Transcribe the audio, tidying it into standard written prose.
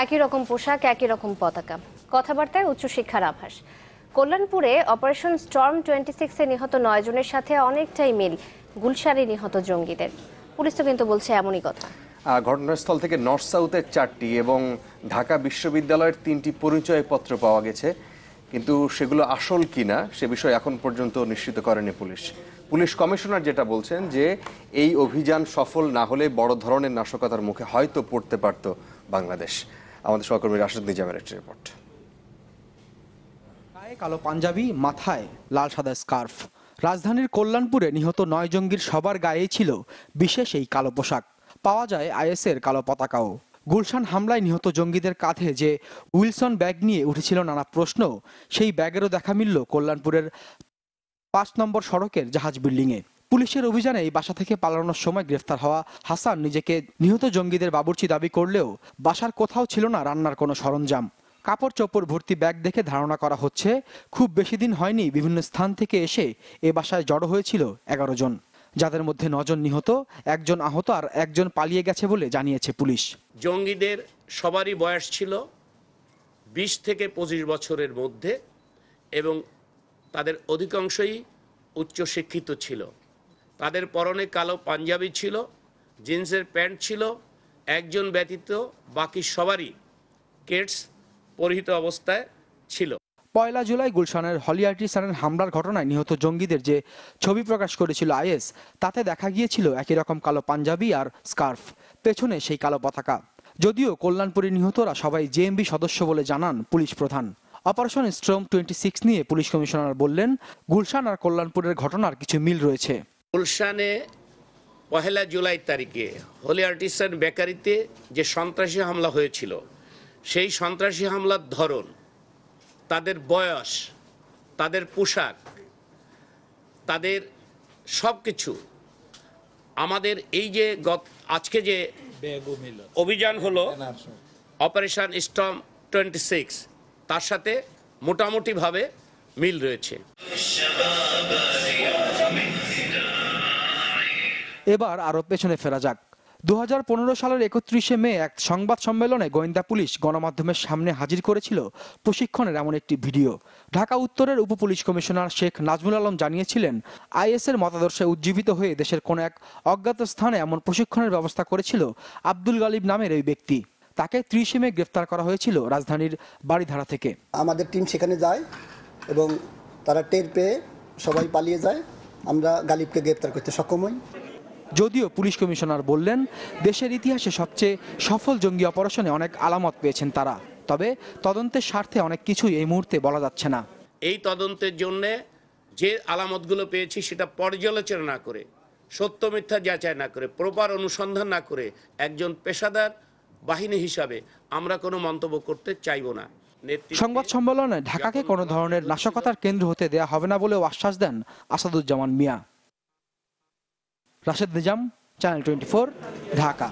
একই রকম পোশাক, একই রকম পতাকা, কথাবার্তায় উচ্চশিক্ষার আভাস। কল্যাণপুরে অপারেশন স্টর্ম 26-এ নিহত 9 জনের সাথে অনেকটাই মিল গুলশানে নিহত জঙ্গিদের। পুলিশ তো কিন্তু বলছে এমনই কথা। ঘটনাস্থল থেকে নর্থ সাউথের 4টি এবং ঢাকা বিশ্ববিদ্যালয়ের 3টি পরিচয়পত্র পাওয়া গেছে, কিন্তু সেগুলো আসল কিনা সে বিষয়ে এখন পর্যন্ত নিশ্চিত করেনি পুলিশ। পুলিশ কমিশনার যেটা বলছেন যে এই অভিযান সফল না হলে বড় ধরনের নাশকতার মুখে হয়তো পড়তে পারত বাংলাদেশ। আমাদের সহকর্মী রাশেদ নিজামের একটি রিপোর্ট। গায়ে কালো পাঞ্জাবি, মাথায় লাল সাদা স্কার্ফ। রাজধানীর কল্যাণপুরে নিহত 9 জঙ্গির সবার গায়েই ছিল বিশেষ এই কালো পোশাক। পাওয়া যায় আইএসের কালো পতাকাও। গুলশান হামলায় নিহত জঙ্গিদের কাঁধে যে উইলসন ব্যাগ নিয়ে উঠেছিল নানা প্রশ্ন, সেই ব্যাগেরও দেখা মিলল কল্যাণপুরের 5 নম্বর সড়কের জাহাজ বিল্ডিংয়ে। পুলিশের অভিযানে এই বাসা থেকে পালানোর সময় গ্রেফতার হওয়া হাসান নিজেকে নিহত জঙ্গিদের বাবুর্চি দাবি করলেও বাসার কোথাও ছিল না রান্নার কোনো সরঞ্জাম। কাপড় চোপড় ভর্তি ব্যাগ দেখে ধারণা করা হচ্ছে খুব বেশি দিন হয়নি বিভিন্ন স্থান থেকে এসে এ বাসায় জড়ো হয়েছিল 11 জন, যাদের মধ্যে 9 জন নিহত, 1 জন আহত আর 1 জন পালিয়ে গেছে বলে জানিয়েছে পুলিশ। জঙ্গিদের সবারই বয়স ছিল 20 থেকে 25 বছরের মধ্যে এবং তাদের অধিকাংশই উচ্চশিক্ষিত ছিল। তাদের পরনে কালো পাঞ্জাবি ছিল, জিন্সের প্যান্ট ছিল, 1 জন ব্যতীত বাকি সবারই কেটস পরিহিত অবস্থায় ছিল। 1 জুলাই গুলশানের হলি আর্টিসানের হামলার ঘটনায় নিহত জঙ্গিদের যে ছবি প্রকাশ করেছিল আইএস, তাতে দেখা গিয়েছিল একই রকম কালো পাঞ্জাবি আর স্কার্ফ, পেছনে সেই কালো পতাকা। যদিও কল্যাণপুরে নিহতরা সবাই জেএমবি সদস্য বলে জানান পুলিশ প্রধান। অপারেশন স্টর্ম 26 নিয়ে পুলিশ কমিশনার বললেন, গুলশান আর কল্যাণপুরের ঘটনার কিছু মিল রয়েছে। গুলশানে 1 জুলাই তারিখে হলি আর্টিসান বেকারিতে যে সন্ত্রাসী হামলা হয়েছিল, সেই সন্ত্রাসী হামলার ধরন, তাদের বয়স, তাদের পোশাক, তাদের সব কিছু আমাদের এই যে আজকে যে অভিযান হলো অপারেশন স্টর্ম 26, তার সাথে মোটামুটিভাবে মিল রয়েছে। এবার আরো পেছনে ফেরা যাক। 2015 সালের 31 মে এক সংবাদ সম্মেলনে গোয়েন্দা পুলিশ গণমাধ্যমের সামনে হাজির করেছিল প্রশিক্ষণের এমন একটি ভিডিও। ঢাকা উত্তরের উপ পুলিশ কমিশনার শেখ নাজমুল আলম জানিয়েছিলেন, আইএসের মতাদর্শে উজ্জীবিত হয়ে দেশের কোন এক অজ্ঞাত স্থানে এমন প্রশিক্ষণের ব্যবস্থা করেছিল আব্দুল গালিব নামের ওই ব্যক্তি। তাকে 30 মে গ্রেফতার করা হয়েছিল রাজধানীর বাড়িধারা থেকে। আমাদের টিম সেখানে যায় এবং তারা টের পেয়ে সবাই পালিয়ে যায়। আমরা গালিবকে গ্রেফতার করতে সক্ষম হই। যদিও পুলিশ কমিশনার বললেন, দেশের ইতিহাসে সবচেয়ে সফল জঙ্গি অপারেশনে অনেক আলামত পেয়েছেন তারা, তবে তদন্তের স্বার্থে অনেক কিছুই এই মুহূর্তে বলা যাচ্ছে না। এই তদন্তের জন্য যে আলামতগুলো পেয়েছি সেটা পর্যালোচনা না করে, সত্য মিথ্যা যাচাই না করে, প্রপার অনুসন্ধান না করে একজন পেশাদার বাহিনী হিসাবে আমরা কোনো মন্তব্য করতে চাইব না। সংবাদ সম্মেলনে ঢাকাকে কোনো ধরনের নাশকতার কেন্দ্র হতে দেয়া হবে না বলেও আশ্বাস দেন আসাদুজ্জামান মিয়া। রাশেদ নিজাম, চ্যানেল 24, ঢাকা।